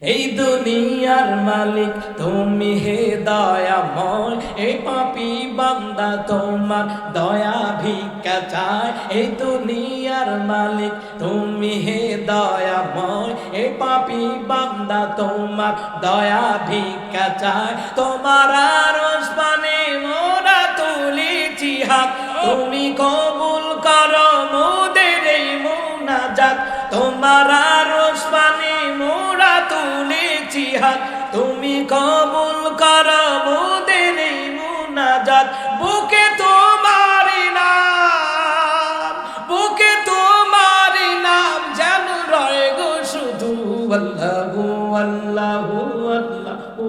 এই দুনিয়ার মালিক তুমি হে দয়াময়, এই পাপী বান্দা তোমার দয়া ভিক্ষা চায়। এই দুনিয়ার মালিক তুমি হে দয়াময়, এই পাপী বান্দা তোমার দয়া ভিক্ষা চায়। তোমার আরশ পানে মোরা তুলেছি হাত, তুমি কবুল করো মোদের এই মুনাজাত। তোমার আরশ পানে মোরা তুলেছি হাত, তুমি কবুল করো মোদের এই মুনাজাত। বুকে তোমারি নাম, বুকে তোমারি নাম যেন রয় গো শুধু। আল্লাহু আল্লাহু আল্লাহু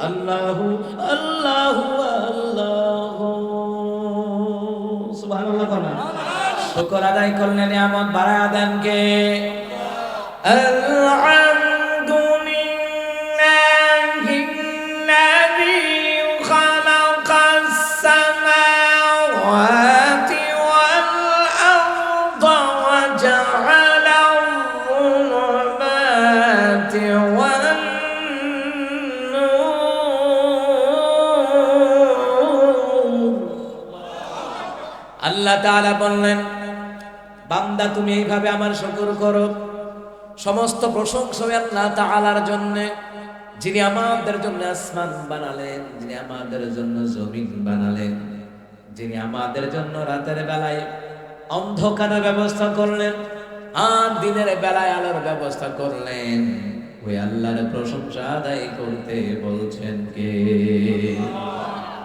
আল্লাহু আল্লাহু আল্লাহু। সুবহানাল্লাহ। শুকর আদায় করলে নিয়ামত বাড়ায়া দেন কে? আলহামদুলিল্লাহিল্লাযী খালাকাস সামাওয়াতি ওয়াল আরদা ওয়া জাআলাল যুলুমাতি ওয়ান নূর। আল্লাহ তাআলা বললেন, বান্দা তুমি এইভাবে আমার শুকর করো। সমস্ত প্রশংসা আল্লাহ তাআলার জন্য, যিনি আমাদের জন্য আসমান বানালেন, যিনি আমাদের জন্য জমিন বানালেন, যিনি আমাদের জন্য রাতের বেলায় অন্ধকারের ব্যবস্থা করলেন আর দিনের বেলায় আলোর ব্যবস্থা করলেন। ওই আল্লাহর প্রশংসা আদায় করতে বলছেন কে?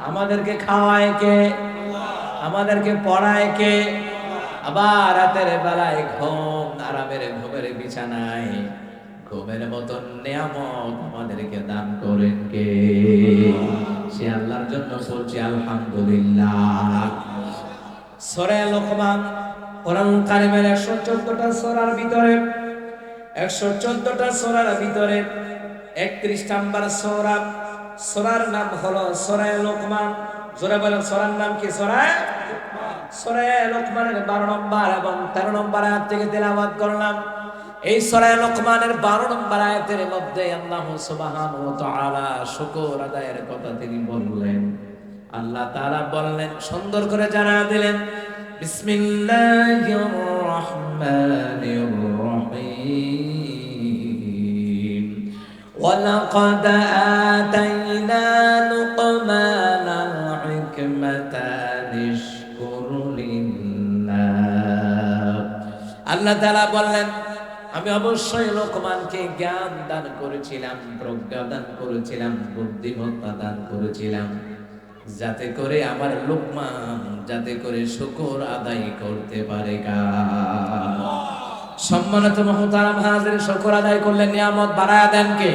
আমাদেরকে খাওয়ায় কে? আমাদেরকে পড়ায় কে? আবার রাতের বেলায় ঘুম, আরামের ঘুমের বিছানায় ঘুমের মতন নিয়ামত আমাদেরকে দান করেন কে? সে আল্লাহর জন্য বলছি আলহামদুলিল্লাহ। সূরা লোকমান কোরআন কারিমের 114টা সূরার ভিতরে 114টা সূরার ভিতরে 31 নাম্বার সূরা, সূরার নাম হলো সূরা লোকমান। জোরে বলেন সূরার নাম কি? সূরা লোকমানের 12 নম্বর এবং 13 নম্বর আয়াত থেকে তেলাওয়াত করলাম। এই সূরা লোকমানের 12 নম্বর আয়াতের মধ্যে আল্লাহ সুবহানাহু ওয়া তাআলা শুকর আদায়ের কথা তিনি বললেন। আল্লাহ তাআলা বললেন, সুন্দর করে জানা দিলেন, বিসমিল্লাহির রহমানির রহিম। ওয়ালাকাদ আতাইনা লুকমানাল হিকমাতা আল্লাহ তাআলা বললেন, আমি অবশ্যই লোকমানকে জ্ঞান দান করেছিলাম, প্রজ্ঞা দান করেছিলাম, বুদ্ধিমত্তা দান করেছিলাম, যাতে করে আমার লোকমান যাতে করে শুকর আদায় করতে পারে। সম্মানিত মুহতারাম হাজির, শুকর আদায় করলে নিয়ামত বাড়ায়া দেন কে?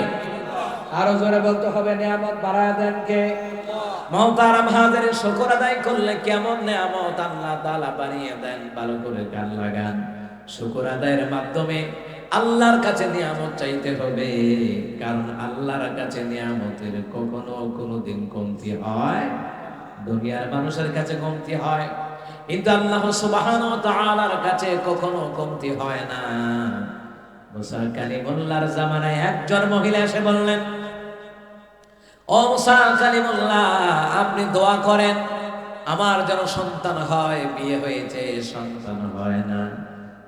আরো জোরে বলতে হবে, নিয়ামত বাড়ায়া দেন কে? মুহতারাম হাজির, শুকর আদায় করলে কেমন নিয়ামত আল্লাহ তাআলা বানিয়ে দেন, ভালো করে কান লাগান। শুকর আদায়ের মাধ্যমে আল্লাহর কাছে নিয়ামত চাইতে হবে, কারণ আল্লাহর কাছে নিয়ামতের কখনো কোনোদিন কমতি হয়? দুনিয়ার মানুষের কাছে কমতি হয়, কিন্তু আল্লাহ সুবহানাহু ওয়া তাআলার কাছে কখনো কমতি হয় না। মুসা কালিমুল্লাহর জামানায় একজন মহিলা এসে বললেন, ও মুসা কালিমুল্লাহ, আপনি দোয়া করেন আমার যেন সন্তান হয়, বিয়ে হয়েছে সন্তান হয় না।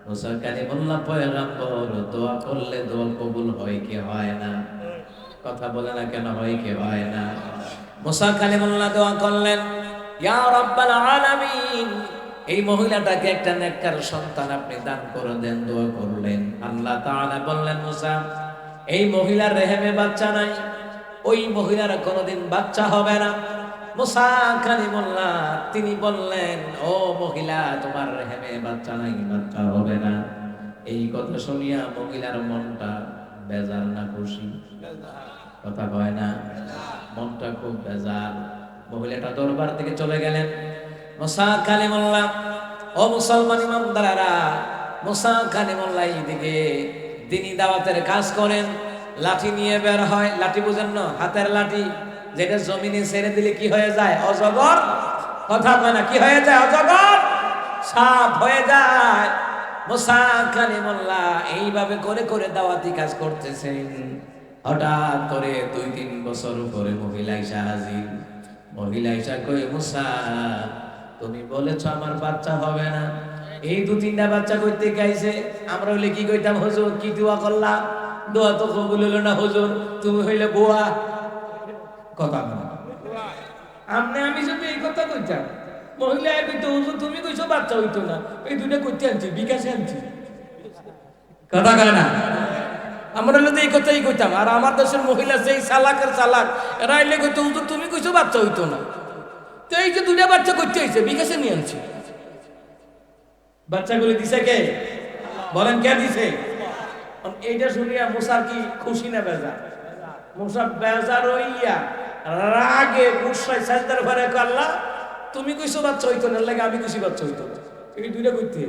মুসা কালিমুল্লাহ পয়গম্বর, দোয়া করলে দোয়া কবুল হয় কি হয় না? কথা বলে না কেন, হয় কি হয় না? মুসা কালিমুল্লাহ দোয়া করলেন, ইয়া রাব্বাল আলামিন, এই মহিলাটাকে একটা নেককার সন্তান আপনি দান করে দেন। দোয়া করলেন, আল্লাহ তাআলা বললেন, মুসা, এই মহিলার রেহেমে বাচ্চা নাই, ওই মহিলার কোনোদিন বাচ্চা হবে না। মুসা কালিমুল্লাহ তিনি বললেন, ও মহিলা, তোমার রেহেমে বাচ্চা নাই, বাচ্চা হবে না। এই কথা শুনিয়া মহিলার মনটা বেজার না খুশি? কথা কয় না, মনটা খুব বেজার। মহিলাটা দরবার থেকে চলে গেলেন। মুসা কালিমুল্লাহ, ও মুসলমান ইমানদারেরা, মুসা কালিমুল্লাহ এইদিকে দিনী দাওয়াতের কাজ করেন, লাঠি নিয়ে বের হয়। লাঠি বুঝেন না? হাতের লাঠি, যেটা জমিনে ছেড়ে দিলে কি হয়ে যায়? অজগর। কথা কয় না, কি হয়ে যায়? অজগর, সাপ হয়ে যায়। মুসা কালিমুল্লাহ এইভাবে করে করে দাওয়াতি কাজ করতেছেন। হঠাৎ করে 2-3 বছর পরে মহিলা ঈশা হাজির। মহিলা ঈশা কই, মুসা তুমি বলেছ আমার বাচ্চা হবে না, এই 2-3টা বাচ্চা কইতে গাইছে। আমরা হইলে কি কইতাম, হুজুর কি দোয়া করলাম, দোয়া তো কবুল হলো না হুজুর, তুমি হইলে বুয়া। কথা না আমি যদি এই কথা কইতাম, মহিলা কইতো হুজুর তুমি কইছো বাচ্চা হইতো না, এই 2টা কইতে আনছি, বিকাশে আনছি। কথা কয় না, আমরা হলে তো এই কথাই কইতাম। আর আমার দেশের মহিলা যেই চালাকের চালাক, এরা এলে কইতো হুজুর তুমি কইছো বাচ্চা হইতো না, তো এই যে 2টা বাচ্চা করতে হয়েছে, বিকাশে নিয়ে আনছি। বাচ্চাগুলি দিছে কে? বলেন কে দিছে? এইটা শুনিয়া মুসার কি খুশি না বেজার? মুসা বেজার হইয়া রাগে গুসায় সাজদার ঘরে, আল্লাহ তুমি কইছো বাচ্চা হইতো না, লাগে আমি কইছি বাচ্চা হইতো না, এই 2টা কইতে।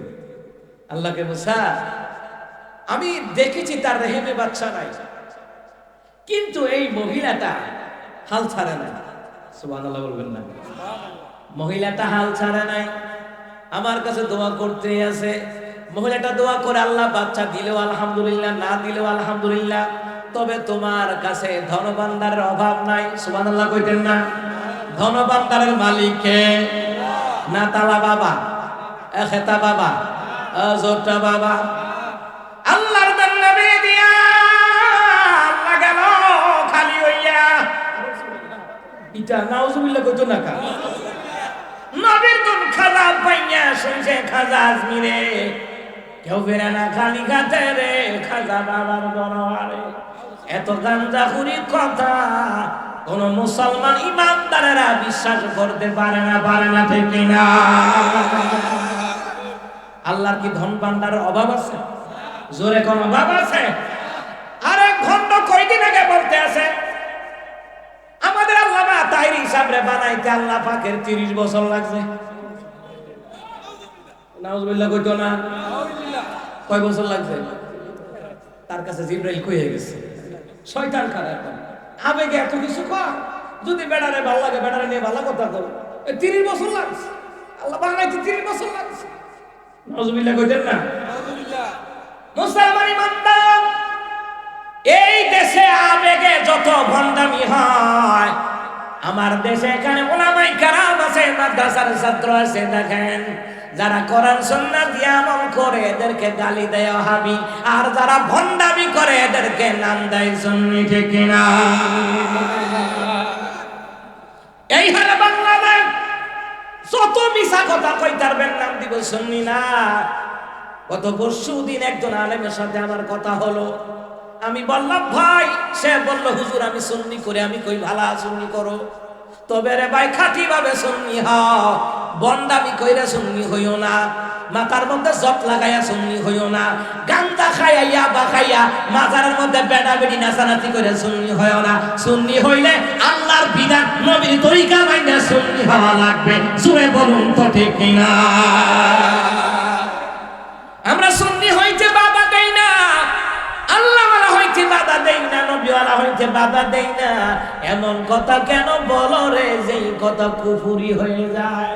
আল্লাহকে, মুসা আমি দেখেছি তার রেহেমে বাচ্চা নাই, কিন্তু এই মহিলাটা হাল ছাড়ে নাই। সুবহানাল্লাহ বলবেন না? মহিলাটা হাল ছাড়ে নাই, আমার কাছে দোয়া করতে আছে। মহিলাটা দোয়া করে, আল্লাহ বাচ্চা দিলেও আলহামদুলিল্লাহ, না দিলেও আলহামদুলিল্লাহ, তবে তোমার কাছে ধনভান্ডারের অভাব নাই। সুবহানাল্লাহ কইতেন না? ধনভান্ডারের মালিক কে? না তালা বাবা, খেতা বাবা, জোরটা বাবা। আল্লাহর নামে দিয়া আল্লাহ গেল খালি হইয়া। এটা নাউজুবিল্লাহ কইতো না কা? নবীর কোন খাজা পাইয়া শুনছে খাজা আজমিরে, কেউ ফেরে না খালি খাতে রে, খাজা বাবার দরবারে। এত গাঞ্জাখুরি কথা কোন মুসলমান ইমানদারেরা বিশ্বাস করতে পারে না, পারে না, ঠিক কিনা? আল্লাহর কি ধন ভান্ডারের অভাব আছে? জোরে কোন অভাব আছে? আরে ঘন্ট কয়দিন আগে বলতে আছে, আমাদের আল্লামা তাহির হিসাবে বানাইতে আল্লাহ পাকের 30 বছর লাগছে। নাউজুবিল্লাহ কইতো না? কয় বছর লাগছে? তার কাছে জিবরাইল কইয়ে গেছে, শয়তান খারাপ আবেগে এত কিছু কর, যদি বেড়ারে ভালো লাগে বেড়ারে নিয়ে ভালো কথা কর। 30 বছর লাগছে আল্লাহ বানাইতে, 30 বছর লাগছে। নাউজুবিল্লাহ কইতেন না? মুসলমান ইমানদার, এই দেশে আবেগে যত ভণ্ডামি হয়, আমার দেশে এখানে ওলামাই কেরাম আছে, মাদ্রাসার ছাত্র আছে, দেখেন যারা কোরআন সুন্নাহ দিয়ে আমল করে এদেরকে গালি দেয় ওয়াহাবি, আর যারা ভণ্ডামি করে এদেরকে নাম দেয় সুন্নি, ঠিক কিনা? এই হারে বাংলাদেশ যত মিছা কথা কইতারবেন নাম দিব সুন্নি না। গত পরশুদিন একজন আলেমের সাথে আমার কথা হলো, আমি বললাম ভাই, সে বলল হুজুর আমি সুন্নি করে। আমি কই ভালা সুন্নি করো, তবে রে ভাই খাঁটি ভাবে সুন্নি হও, বন্দামি কইরা সুন্নি হইও না, মাথার মধ্যে জট লাগাইয়া সুন্নি হইও না, গান্দা খাইয়া বা খাইয়া মাজারের মধ্যে বেড়া বেড়ি নাচানাচি করে সুন্নি হইও না। সুন্নি হইলে আল্লাহর বিধান নবীর তরিকা মাইনা সুন্নি হওয়া লাগবে। জোরে বলুন তো ঠিক কিনা? আমরা সুন্নি হইতে বাধা দেই না, আল্লাহওয়ালা হইতে বাধা দেই না, নবীওয়ালা হইতে বাধা দেই না। এমন কথা কেন বলো রে যেই কথা কুফরি হয়ে যায়?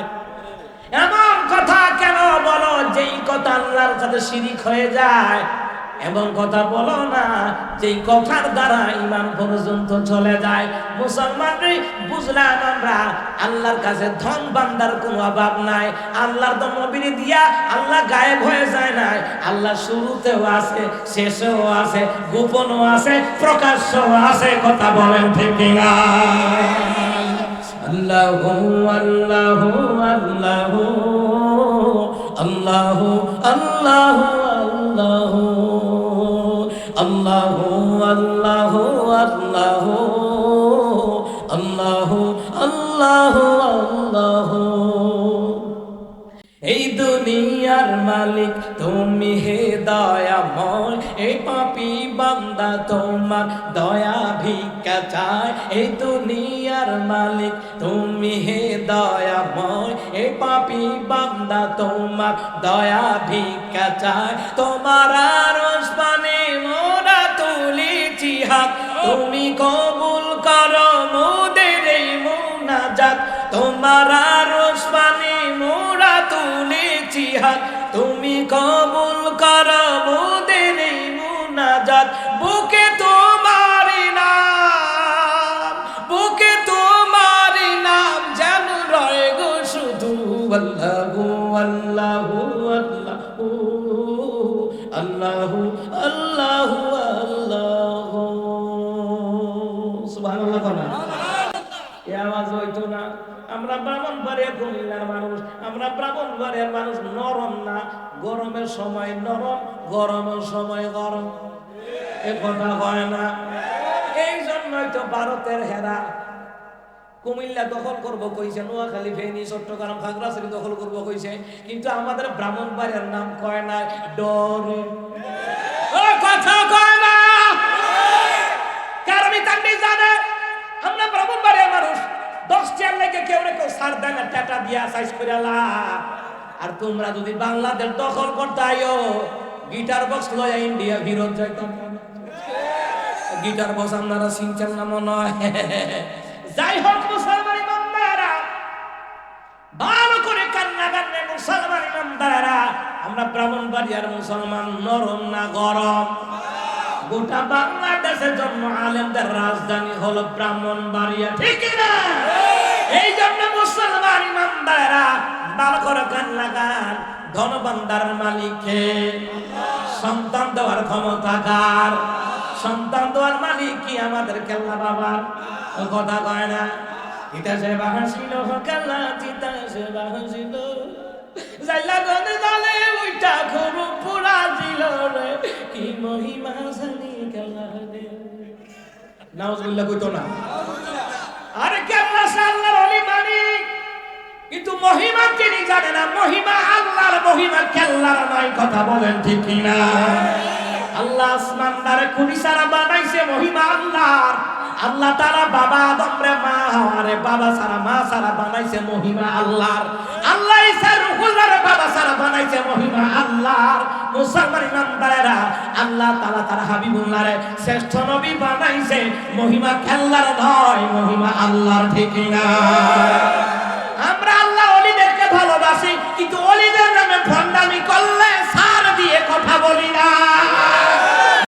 এমন কথা কেন বলো যেই কথা আল্লাহর সাথে শিরিক হয়ে যায়? এমন কথা বলো না যেই কথার দ্বারা ঈমান পর্যন্ত চলে যায়। মুসলমানরা বুঝলাম আমরা আল্লাহর কাছে ধন ভান্ডার কোনো অভাব নাই। আল্লাহর তো নবীর দিয়া আল্লাহ গায়েব হয়ে যায় না, আল্লাহ শুরুতেও আছে, শেষেও আছে, গোপনও আছে, প্রকাশ্যও আছে। কথা বলেন ঠিক কিনা? আল্লাহু আল্লাহু আল্লাহু আল্লাহু আল্লাহু আল্লাহু আল্লাহু আল্লাহু আল্লাহু আল্লাহু আল্লাহু। এই দুনিয়ার মালিক তুমি হে দয়াময়, এই পাপী বান্দা তোমার দয়া ভিক্ষা চায়। এই দুনিয়ার মালিক তুমি হে দয়াময়, এই পাপী বান্দা তোমার দয়া ভিক্ষা চায়। তোমার আরশ পানে মোরা তুলেছি হাত, তুমি কবুল করো মোদের এই মুনাজাত। তোমার আরশ পানে মোরা তুলেছি হাত, তুমি কবুল করো মোদের এই মুনাজাত বুকে তোমারই নাম বুকে তোমারই নাম যেন রয় গো শুধু আল্লাহু আল্লাহু আল্লাহু আল্লাহু আল্লাহু সুবহানাল্লাহ বলেন এই আওয়াজ হইতো না আমরা ব্রাহ্মণবাড়িয়া কুমিল্লার মানুষ আমরা ব্রাহ্মণবাড়িয়ার মানুষ নরম না গরমের সময় নরম গরমের সময় গরম এ কথা হয় না এই জন্যই তো ভারতের হেরা কুমিল্লা দখল করব কইছে নোয়াখালী ফেনী চট্টগ্রাম খাগড়াছড়ি দখল করব কইছে কিন্তু আমাদের ব্রাহ্মণবাড়িয়ার নাম কয় না ডরে ও কথা কয় না কারণ তান্ডি জানে আমরা ব্রাহ্মণবাড়িয়ার মানুষ 10 টাকা লাগে কেউ সার দেয় না টাটা দিয়া সাইজ কইরালা আর তোমরা যদি বাংলাদেশ দখল করতে আইও গিটার বক্স লয়া ইন্ডিয়া বিরোধ যাইতাম গিটার বক্স আপনারা চিনছেন না মনে হয় যাই হোক মুসলমান ইমামদারা ভালো করে কান্না কান্না মুসলমান ইমামদারা আমরা ব্রাহ্মণবাড়িয়ার মুসলমান নরম না গরম গোটা বাংলাদেশের জন্ম আলেমদের রাজধানী হলো ব্রাহ্মণবাড়িয়া ঠিক না এই জন্য মুসলমান ইমামদারা ভালো করে কান্না গান ধনভান্ডারের মালিককে সন্তান দেওয়ার ক্ষমতা কার সন্তান দেওয়ার মালিক কি আমাদের কেল্লা বাবার কথা কয় না ইতিহাসে বাহাসিল কেল্লা ইতিহাসে বাহাসিল জাইলা গনে জালে ওইটা খুব পুরা ছিল রে কি মহিমা জানি কেল্লা দে নাউজুবিল্লাহ কইতো না আরে কেল্লা আল্লাহর ওলি মালিক কিন্তু মহিমা তিনি জানে না মহিমা আল্লাহর মহিমা কেল্লার নয় কথা বলেন ঠিক কি না আল্লাহ আসমান দ্বারা কুনি সারা বানাইছে মহিমা আল্লাহর আল্লাহ তাআলা বাবা আদম রে মা হাওয়ারে বাবা সারা মা সারা বানাইছে মহিমা আল্লাহর আল্লাহ ঈসা রূহুল্লাহ রে বাবা সারা বানাইছে মহিমা আল্লাহর মুসলমান ইমানদারেরা আল্লাহ তাআলা তার হাবিবুল্লাহ রে শ্রেষ্ঠ নবী বানাইছে মহিমা কেল্লার নয় মহিমা আল্লাহর ঠিক না